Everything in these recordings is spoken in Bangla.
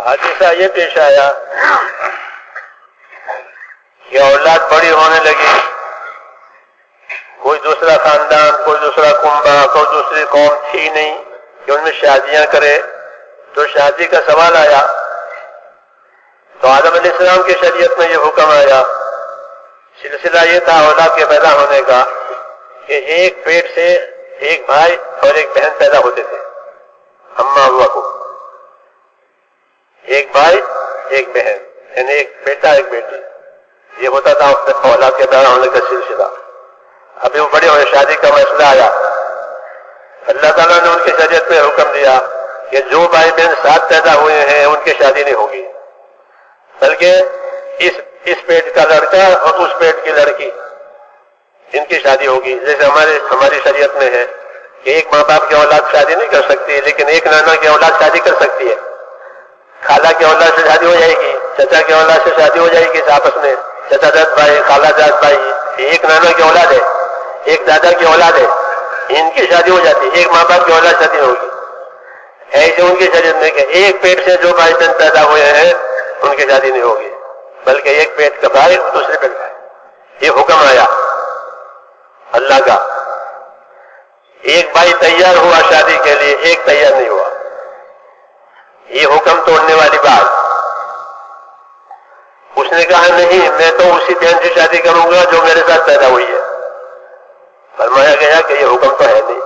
حادثہ یہ پیش آیا کہ اولاد بڑی ہونے لگی، کوئی دوسرا خاندان، کوئی دوسرا کنبہ، کوئی دوسری قوم تھی نہیں کہ ان میں شادیاں کرے، تو شادی کا سوال آیا تو آدم علیہ السلام کی شریعت میں یہ حکم آیا۔ سلسلہ یہ تھا اولاد کے پیدا ہونے کا کہ ایک پیٹ سے ایک بھائی اور ایک بہن پیدا ہوتے تھے، اماں ابا کو، ایک بھائی ایک بہن، یعنی ایک بیٹا ایک بیٹی، یہ ہوتا تھا اولاد کے پیدا ہونے کا سلسلہ۔ ابھی وہ بڑے ہوئے، شادی کا مسئلہ آیا، اللہ تعالیٰ نے ان کی شریعت میں حکم دیا کہ جو بھائی بہن ساتھ پیدا ہوئے ہیں ان کی شادی نہیں ہوگی، بلکہ اس پیٹ کا لڑکا اور اس پیٹ کی لڑکی، ان کی شادی ہوگی۔ جیسے ہماری شریعت میں ہے کہ ایک ماں باپ کی اولاد شادی نہیں کر سکتی، لیکن ایک نانا کی اولاد شادی کر سکتی ہے، خالہ کی اولاد سے شادی ہو جائے گی، چچا کی اولاد سے شادی ہو جائے گی، آپس میں چچا جات بھائی، خالہ جات بھائی، ایک نانا کی اولاد ہے، ایک دادا کی اولاد ہے، ان کی شادی ہو جاتی ہے، ایک ماں باپ کی اولاد شادی ہوگی۔ ایسے ان کی شریعت میں کہ ایک پیٹ سے جو بھائی بہن پیدا ہوئے ہیں ان کی شادی نہیں ہوگی، بلکہ ایک پیٹ کا بھائی اور دوسرے پیٹ کا بھائی۔ یہ حکم آیا اللہ کا۔ ایک بھائی تیار ہوا شادی کے لیے، ایک تیار نہیں ہوا، یہ حکم توڑنے والی بات۔ اس نے کہا نہیں، میں تو اسی بہن سے شادی کروں گا جو میرے ساتھ پیدا ہوئی ہے۔ فرمایا گیا کہ یہ حکم تو ہے نہیں،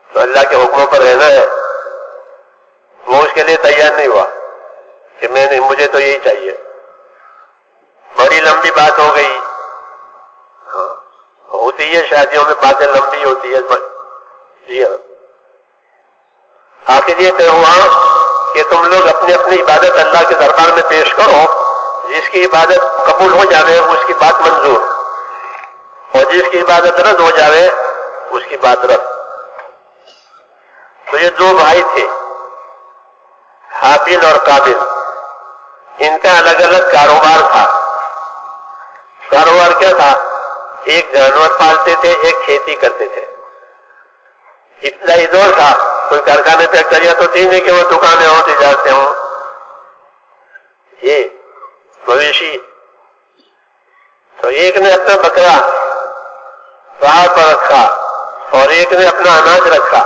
تو اللہ کے حکموں پر رہنا ہے۔ وہ اس کے لیے تیار نہیں ہوا کہ میں نہیں، مجھے تو یہی چاہیے۔ بڑی لمبی بات ہو گئی، ہوتی ہے شادیوں میں باتیں لمبی ہوتی ہے، جی ہاں۔ آخر یہ طے ہوا کہ تم لوگ اپنی اپنی عبادت اللہ کے دربار میں پیش کرو، جس کی عبادت قبول ہو جاوے اس کی بات منظور، اور جس کی عبادت رد ہو جاوے اس کی بات رد۔ تو یہ دو بھائی تھے، حابیل اور قابل، ان کا الگ الگ کاروبار تھا۔ کاروبار کیا تھا؟ ایک جانور پالتے تھے، ایک کھیتی کرتے تھے۔ ابتدائی دور تھا، کوئی کارخانے فیکٹریاں تو تھی نہیں کہ وہ دکانیں ہوں، تجارتیں ہوں۔ یہ مویشی، تو ایک نے اپنا بکرا پہاڑ پر رکھا اور ایک نے اپنا اناج رکھا۔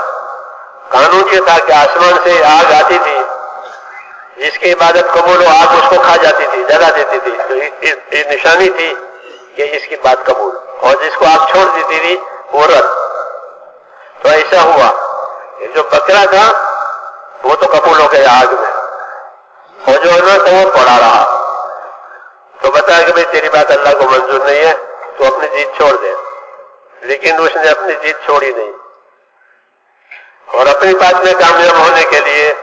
قانون یہ تھا کہ آسمان سے آگ آتی تھی، جس کی عبادت قبول ہو آگ اس کو کھا جاتی تھی، جلا دیتی تھی، تو یہ نشانی تھی کہ اس کی بات قبول، اور جس کو آگ چھوڑ دیتی تھی وہ رد۔ تو ایسا ہوا کہ جو بکرا تھا وہ تو قبول ہو گیا آگ میں، اور جو اناج تھا وہ پڑا رہا۔ تو بتایا کہ بھئی تیری بات اللہ کو منظور نہیں ہے، تو اپنی جیت چھوڑ دے۔ لیکن اس نے اپنی جیت چھوڑی نہیں، اور اپنی بات میں کامیاب ہونے کے لیے،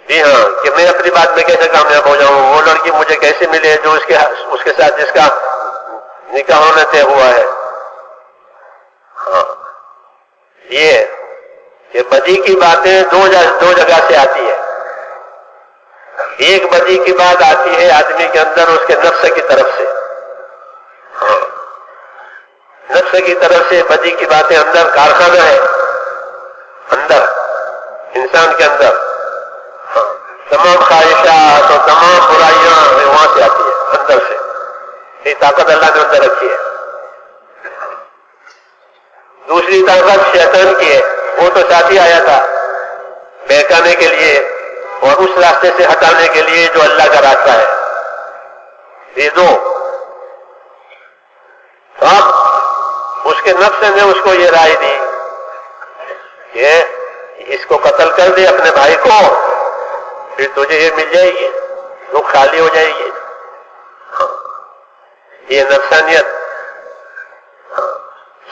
جی ہاں، کہ میں اپنی بات میں کیسے کامیاب ہو جاؤں، وہ لڑکی مجھے کیسے ملے جو اس کے ساتھ جس کا نکاح ہونا طے ہوا ہے۔ ہاں، یہ بدی کی باتیں دو جگہ سے آتی ہے۔ ایک بدی کی بات آتی ہے آدمی کے اندر اس کے نفس کی طرف سے، ہاں، نفس کی طرف سے بدی کی باتیں اندر کارخانہ ہے، اندر انسان کے اندر، ہاں، تمام خواہشات اور تمام برائیاں وہاں سے آتی ہے، اندر سے۔ یہ طاقت اللہ نے اندر رکھی ہے۔ دوسری طاقت شیطان کی ہے، وہ تو ساتھی آیا تھا بہکانے کے لیے اور اس راستے سے ہٹانے کے لیے جو اللہ کا راستہ ہے۔ یہ دو، تو اب اس کے نفس نے اس کو یہ رائے دی کہ اس کو قتل کر دے اپنے بھائی کو، پھر تجھے یہ مل جائے گی، تو خالی ہو جائے گی۔ یہ نفسانیت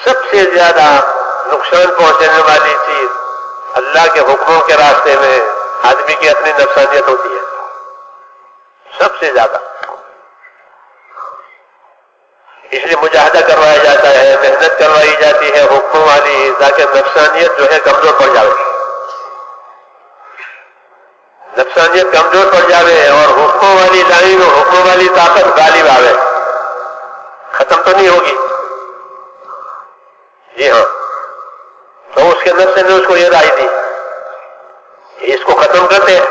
سب سے زیادہ نقصان پہنچانے والی چیز اللہ کے حکموں کے راستے میں آدمی کی اپنی نفسانیت ہوتی ہے، سب سے زیادہ۔ اس لیے مجاہدہ کروایا جاتا ہے، محنت کروائی جاتی ہے حکموں والی، تاکہ نفسانیت جو ہے کمزور پڑ جائے، نفسانیت کمزور پڑ جائے اور حکموں والی لائن اور حکموں والی طاقت غالب آوے، ختم تو نہیں ہوگی۔ جی ہاں، تو اس کے نفس نے اس کو یہ رائے دی، इसको खत्म करते हैं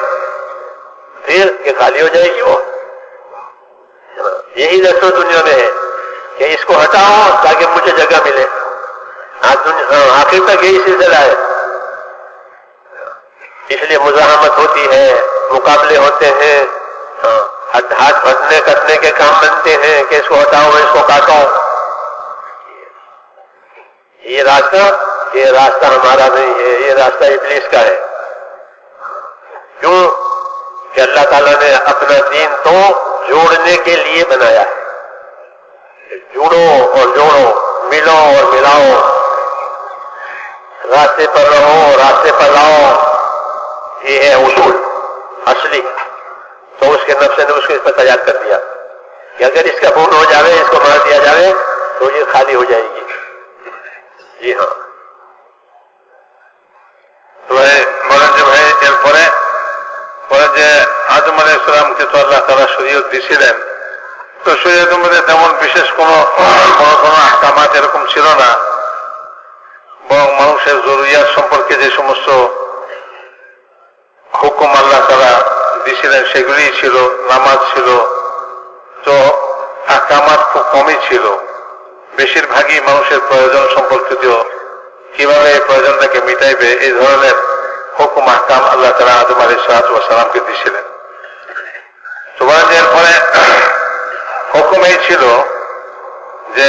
फिर कि खाली हो जाएगी वो। यही रस्म दुनिया में है कि इसको हटाओ ताकि मुझे जगह मिले। आखिर तक यही सिलसिला है। इसलिए मुजाहमत होती है, मुकाबले होते हैं, हाथ फटने कटने के काम बनते हैं कि इसको हटाओ इसको काटो। ये रास्ता हमारा नहीं है, ये रास्ता इब्लीस का है। क्यों कि अल्लाह ताला ने अपना दीन तो जोड़ने के लिए बनाया है। जुड़ो और जोड़ो, मिलो और मिलाओ, रास्ते पर रहो, रास्ते पर लाओ, ये है उसूल असली। तो उसके नफ्स ने उसको इस पर तैयार कर दिया कि अगर इसका खून हो जावे, इसको मार दिया जावे तो ये खाली हो जाएगी। जी हाँ। तो বলেন যে ভাই এরপরে যে আদম আলাইহিস সালামকে তো আল্লাহ তাআলা শরীয়ত দিয়েছিলেন, তো শরীয়তের মধ্যে তেমন বিশেষ কোনো আহকামাত এরকম ছিল না, বরং মানুষের জরুরিয়াত সম্পর্কে যে সমস্ত হুকুম আল্লাহ তাআলা দিয়েছিলেন সেগুলি ছিল। নামাজ ছিল, তো আহকামাত খুব কমই ছিল। বেশিরভাগই মানুষের প্রয়োজন সম্পর্কিত, কিভাবে এই প্রয়োজনটাকে মিটাইবে এই ধরনের হুকুম আহকাম আল্লাহ তাআলা আদম আলাইহিস সালামকে দিয়েছিলেন। তো বলেন যে এরপরে হুকুম এই ছিল যে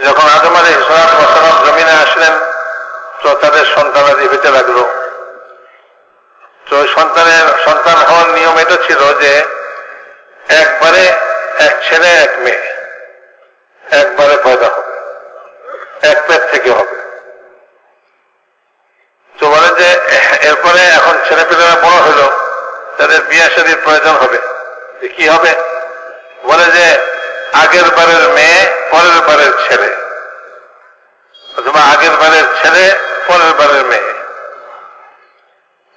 যখন আদম আলাইহিস সালাম জমিনে আসলেন তো তাদের সন্তানাদি হইতে লাগলো। তো সন্তান হওয়ার নিয়ম এটা ছিল যে একবারে এক ছেলে এক মেয়ে একবারে পয়দা হবে, এক পেট থেকে হবে। তো বলে যে এরপরে এখন ছেলেপেলেরা বড় হলো, তাদের বিয়ে শাদীর প্রয়োজন হবে। কি হবে? বলে যে আগের বারের মেয়ে পরের বারের ছেলে, অথবা আগের বারের ছেলে পরের বারের মেয়ে,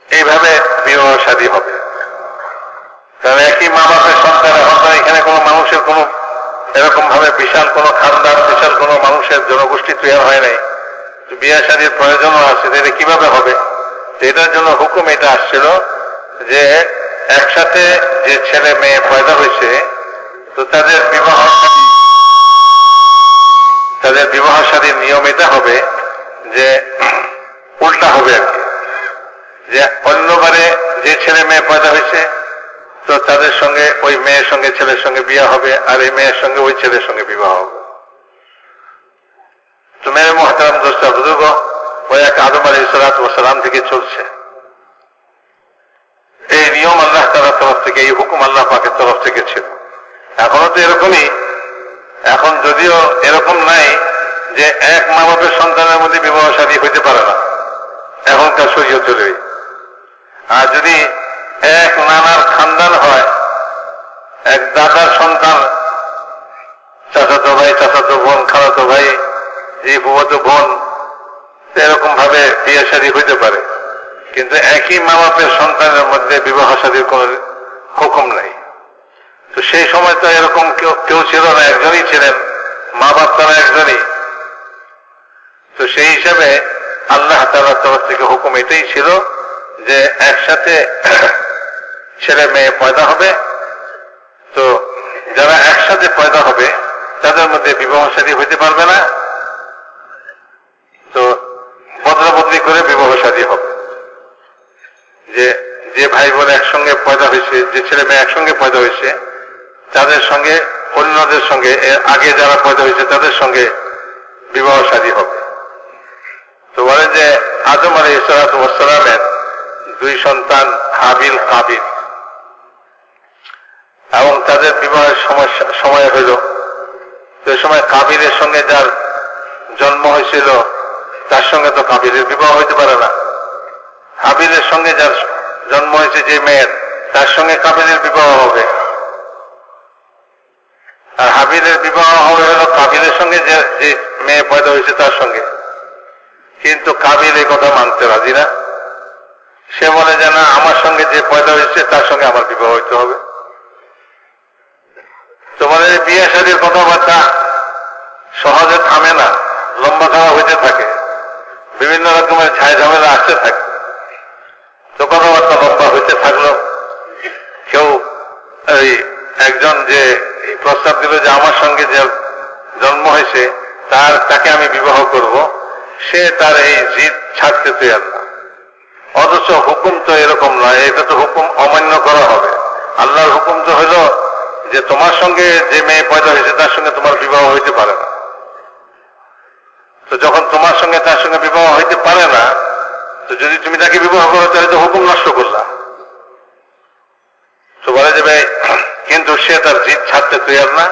এইভাবে বিবাহ শাদী হবে। কারণ একই মা বাপের সন্তান, এখন এখানে কোনো মানুষের কোনো এরকম ভাবে বিশাল কোনো খানদান, বিশাল কোনো মানুষের জনগোষ্ঠী তৈরি হয় নাই, বিয়ে শাদীর প্রয়োজনও আছে। এটা কিভাবে হবে? এটার জন্য হুকুম এটা আসছিল যে একসাথে যে ছেলে মেয়ে পয়দা হয়েছে তো তাদের বিবাহ শাদীর নিয়ম এটা হবে যে উল্টা হবে আর কি, যে অন্যবারে যে ছেলে মেয়ে পয়দা হয়েছে তো তাদের সঙ্গে ওই মেয়ের সঙ্গে ছেলের সঙ্গে বিয়ে হবে, আর এই মেয়ের সঙ্গে ওই ছেলের সঙ্গে বিবাহ হবে। তো মেরে মোহতারাম দোস্ত বুজুর্গ, ওই এক আদম আলাইহিস সালাম থেকে চলছে এই নিয়ম আল্লাহ তাআলার তরফ থেকে, এই হুকুম আল্লাহ পাকের তরফ থেকে ছিল। এখনো তো এরকমই। এখন যদিও এরকম নাই যে এক মা বাপের সন্তানের মধ্যে বিবাহ শাদী হইতে পারে না এখনকার শরীয়ত অনুযায়ী। আর যদি এক নানার খানদান হয়, এক দাদার সন্তান, চাচাতো ভাই, চাচাতো বোন, খালাতো ভাই, এই ফুফাতো বোন, এরকম ভাবে বিয়ে শাদী হইতে পারে, কিন্তু একই মা বাপের সন্তানের মধ্যে বিবাহ শাদীর কোন হুকুম নাই। তো সেই সময় তো এরকম কেউ ছিল না, একজনই ছিলেন, মা বাপ তারা একজনই। তো সেই হিসাবে আল্লাহ তাআলার তরফ থেকে হুকুম এটাই ছিল যে একসাথে ছেলে মেয়ে পয়দা হবে। তো যারা একসাথে পয়দা হবে তাদের মধ্যে বিবাহ শাদী হইতে পারবে না, তো বদলা বদলি করে বিবাহ শাদী হবে। যে ভাই বোন একসঙ্গে পয়দা হয়েছে, যে ছেলে মেয়ে একসঙ্গে পয়দা হয়েছে তাদের সঙ্গে অন্যদের সঙ্গে, আগে যারা পয়দা হয়েছে তাদের সঙ্গে বিবাহ শাদী হবে। তো বলে যে আদম আলাইহিস সালামের দুই সন্তান হাবিল কাবিল, এবং তাদের বিবাহের সময় হইল। সে সময় কাবিলের সঙ্গে যার জন্ম হয়েছিল তার সঙ্গে তো কাবিলের বিবাহ হইতে পারে না। হাবিলের সঙ্গে যার জন্ম হয়েছে যে মেয়ের, তার সঙ্গে কাবিলের বিবাহ হবে। আর হাবিলের বিবাহ হবে হলো কাবিলের সঙ্গে যে মেয়ে পয়দা হয়েছে তার সঙ্গে। কিন্তু কাবিল এই কথা মানতে রাজি না। সে বলে যে না, আমার সঙ্গে যে পয়দা হয়েছে তার সঙ্গে আমার বিবাহ হইতে হবে। তোমাদের বিয়ে শাদীর কথাবার্তা সহজে থামে না, লম্বা খাওয়া হইতে থাকে, বিভিন্ন রকমের ঝাই ঝামেলা আসতে থাকে। তো তো কথাবার্তা লম্বা হইতে থাকলো। কেউ একজন যে এই প্রস্তাব দিল যে আমার সঙ্গে যে জন্ম হয়েছে তাকে আমি বিবাহ করব, সে তার এই জিদ ছাড়তে তৈরি না। অথচ হুকুম তো এরকম নয়, এটা তো হুকুম অমান্য করা হবে। আল্লাহর হুকুম তো হইল যে তোমার সঙ্গে যে মেয়ে পয়দা হয়েছে তার সঙ্গে তোমার বিবাহ হইতে পারে না। তো যখন তোমার সঙ্গে তার সঙ্গে বিবাহ হইতে পারে না, তো যদি তুমি তাকে বিবাহ করো তাহলে তো হুকুম নষ্ট করলা। তো বলে যে ভাই, কিন্তু সে তার জিদ ছাড়তে তৈরি না,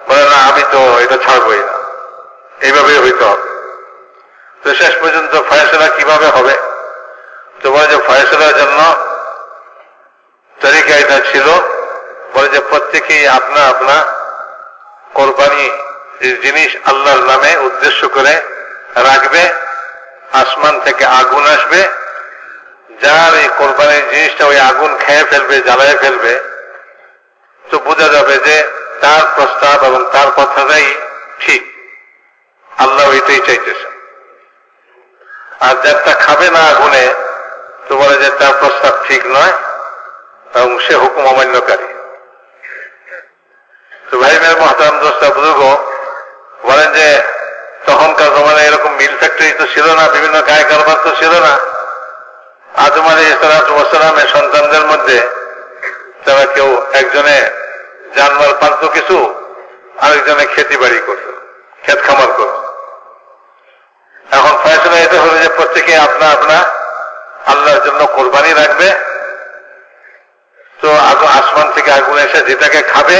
বলে না আমি তো এটা ছাড়বই না, এইভাবেই হইতে হবে। তো শেষ পর্যন্ত ফয়সালা কিভাবে হবে? তো বলে যে ফয়সালার জন্য তরিকা এটা ছিল, বলে যে প্রত্যেকেই আপনা আপনা কোরবানি জিনিস আল্লাহর নামে উদ্দেশ্য করে রাখবে, আসমান থেকে আগুন আসবে, যার এই কোরবানির জিনিসটা ওই আগুন খেয়ে ফেলবে, জ্বালায় ফেলবে, তো বোঝা যাবে যে তার প্রস্তাব এবং তার কথাটাই ঠিক, আল্লাহ এটাই চাইতেছে। আর যারটা খাবে না আগুনে, তো বলে যে তার প্রস্তাব ঠিক নয় এবং সে হুকুম অমান্যকারী। তো ভাই মেয়ের মহতারাম দোস্তা বুজুর্গ, বলেন যে তখনকার জমানায় এরকম মিল ফ্যাক্টরি তো ছিল না, বিভিন্ন কায় কারবার তো ছিল না। আদম আলাইহিস সালামের সন্তানদের মধ্যে তারা কেউ একজনে জানমাল পালত কিছু, আরেকজনে খেতি বাড়ি করত, ক্ষেত খামার করত। এখন ফয়সালা এটা হলো যে প্রত্যেকে আপনা আপনা আল্লাহর জন্য কোরবানি রাখবে, তো আসমান থেকে আগুন এসে যেটাকে খাবে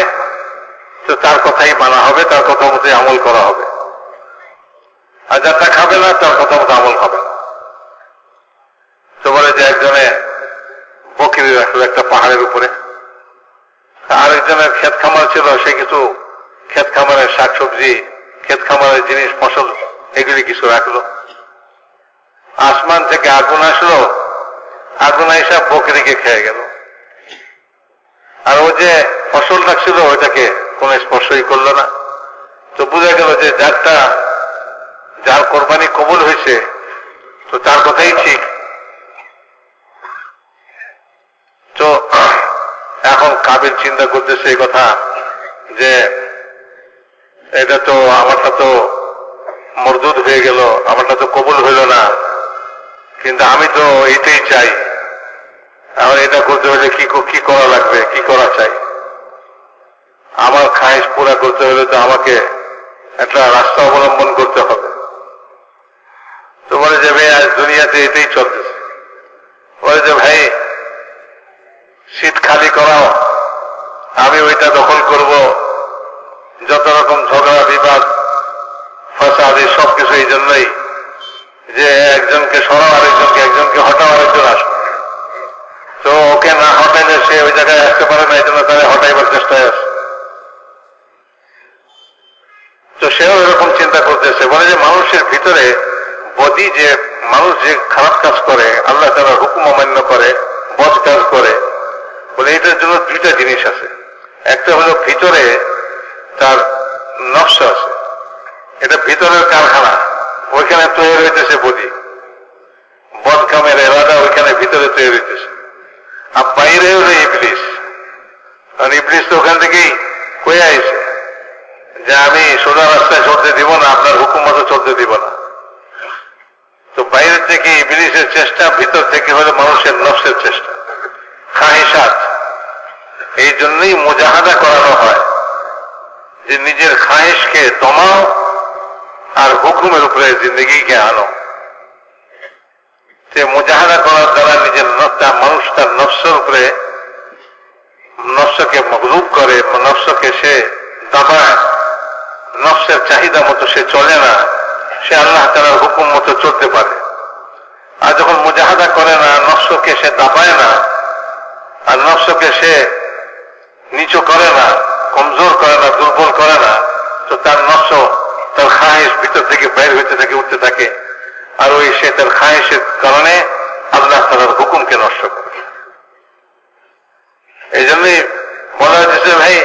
তো তার কথাই মানা হবে, তার কথা মতো আমল করা হবে। আর যারটা খাবে না তার কথা মতো আমল হবে না। তো বলে যে একজনে বকরি রাখলো একটা পাহাড়ের উপরে, আরেকজনের ক্ষেত খামার ছিল, সে কিছু ক্ষেত খামারের শাকসবজি, ক্ষেত খামারের জিনিস, ফসল এগুলি কিছু রাখলো। আসমান থেকে আগুন আসলো, আগুন এসে বকরিকে খেয়ে গেল। আর ও যে ফসল রাখছিল ওইটাকে কোন স্পর্শই করলো না। তো বোঝা গেল যে যার কোরবানি কবুল হয়েছে তো তার কথাই ঠিক। তো এখন কাবিল চিন্তা করতেছে এই কথা যে এটা তো আমারটা তো মরদুদ হয়ে গেল, আমারটা তো কবুল হইল না, কিন্তু আমি তো এইটাই চাই। এখন এটা করতে হলে কি করা লাগবে, কি করা চাই? আমার খায়েশ পুরা করতে হলে তো আমাকে একটা রাস্তা অবলম্বন করতে হবে। তো বলে যে ভাই আজ দুনিয়াতে এটাই চলতেছে। বলে যে ভাই সিট খালি করাও, আমি ওইটা দখল করব, যত রকম ঝগড়া বিবাদ ফাসাদ সবকিছু এই জন্যই যে একজনকে সরাও আরেকজনকে, একজনকে হটাও আরেকজন আসবে। তো ওকে না হটাইলে সে ওই জায়গায় আসতে পারে না, এই জন্য তারা হটাইবার চেষ্টায় আছে। তো সেও এরকম চিন্তা করতেছে। বলে যে মানুষের ভিতরে বদি, যে মানুষ যে খারাপ কাজ করে, আল্লাহ তাআলার হুকুম অমান্য করে, বদ কাজ করে, বলে এটার জন্য দুইটা জিনিস আছে। একটা হলো ভিতরে তার নফস আছে, এটা ভিতরের কারখানা, ওইখানে তৈরি হইতেছে বদি, বদ কামের এরাদা ওইখানে ভিতরে তৈরি হইতেছে। আর বাইরে হলো ইবলিস, কারণ ইবলিস তো ওখান থেকেই কয়ে আইছে যে আমি সোজা রাস্তায় চলতে দিব না, আপনার হুকুম মতো চলতে দিব না। তো বাইরের থেকে ইবলিসের চেষ্টা, ভিতর থেকে হলো মানুষের নফসের চেষ্টা, খাহিসাত। এই জন্যই মুজাহাদা করানো হয় যে নিজের খাহিশকে দমাও আর হুকুমের উপরে জিন্দগিকে আনো। সে মুজাহাদা করার দ্বারা নিজের মানুষ তার নফসের উপরে, নফসকে মগলুব করে, নফসকে সে দাবায়, নফসের চাহিদা মতো সে চলে না, সে আল্লাহ তাআলার হুকুম মতো চলতে পারে। আর যখন মুজাহাদা করে না, নফসকে সে দাবায় না, আর নফসকে সে নিচু করে না, কমজোর করে না, দুর্বল করে না, তো তার নফস, তার খাহিশ ভিতর থেকে বাইর হইতে থাকে, উঠতে থাকে, আর ওই সে তার খাহিশের কারণে আল্লাহ তাআলার হুকুমকে নষ্ট করে। এই জন্যই বলা হচ্ছে ভাই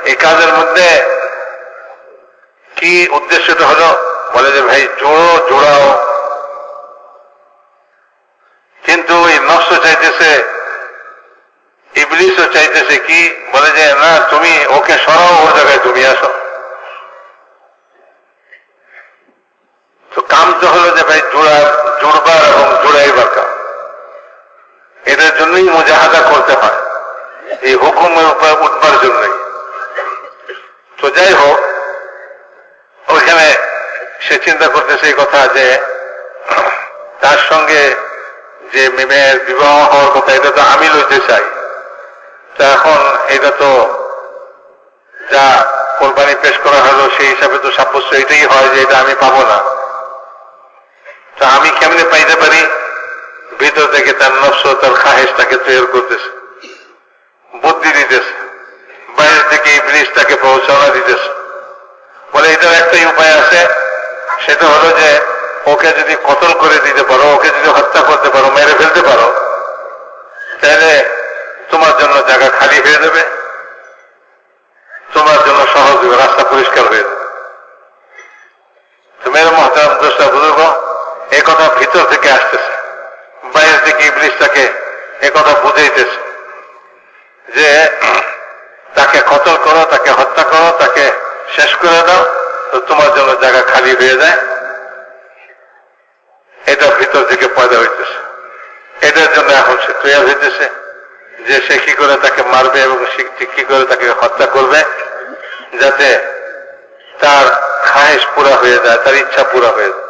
এই কাজের মধ্যে কি উদ্দেশ্যটা হলো? বলে যে ভাই জোড়াও, কিন্তু ওই নফস চাইতেছে, ইবলিসও চাইতেছে কি, বলে যে না তুমি ওকে সরাও, ওর জায়গায় তুমি আসো। তো কাম তো হলো যে ভাই জুড়বার এবং জুড়াইবার কাম, এটার জন্যই মুজাহাদা করতে হয়, এই হুকুমের উপর উঠবার জন্যই। তো যাই হোক, ওইখানে সে চিন্তা করতেছে এই কথা যে তার সঙ্গে যে মেয়ের বিবাহ হওয়ার কথা, এটা তো আমি লইতে চাই। তো এখন এটা তো যা কোরবানি পেশ করা হলো সেই হিসাবে তো সাব্যস্ত এটাই হয় যে এটা আমি পাবো না। তো আমি কেমনে পাইতে পারি? ভিতর থেকে তার নফস, তার খাহেশ তাকে তৈরি করতেছে, বুদ্ধি দিতেছে, বাইরে থেকে ইবলিস তাকে প্ররোচনা দিতেছে। বলে এটার একটাই উপায় আছে, সেটা হলো যে ওকে যদি কতল করে দিতে পারো, ওকে যদি হত্যা করতে পারো, মেরে ফেলতে পারো, তাহলে তোমার জন্য জায়গা খালি হয়ে যাবে, তোমার জন্য সহজ রাস্তা পরিষ্কার হয়ে যাবে। তো মেরে মহতারাম দোস্তা বুজুর্গ, এ কথা ভিতর থেকে আসতেছে, বাইরে থেকে ইবলিস তাকে এ কথা বুঝাইতেছে যে তাকে কতল করো, তাকে হত্যা করো, তাকে শেষ করে দাও, তো তোমার জন্য জায়গা খালি হয়ে যায়। এটা ভিতর থেকে পয়দা হইতেছে। এটার জন্য এখন সে তৈরি হইতেছে যে সে কি করে তাকে মারবে এবং সে কি করে তাকে হত্যা করবে, যাতে তার খাহেশ পুরা হয়ে যায়, তার ইচ্ছা পুরা হয়ে যায়।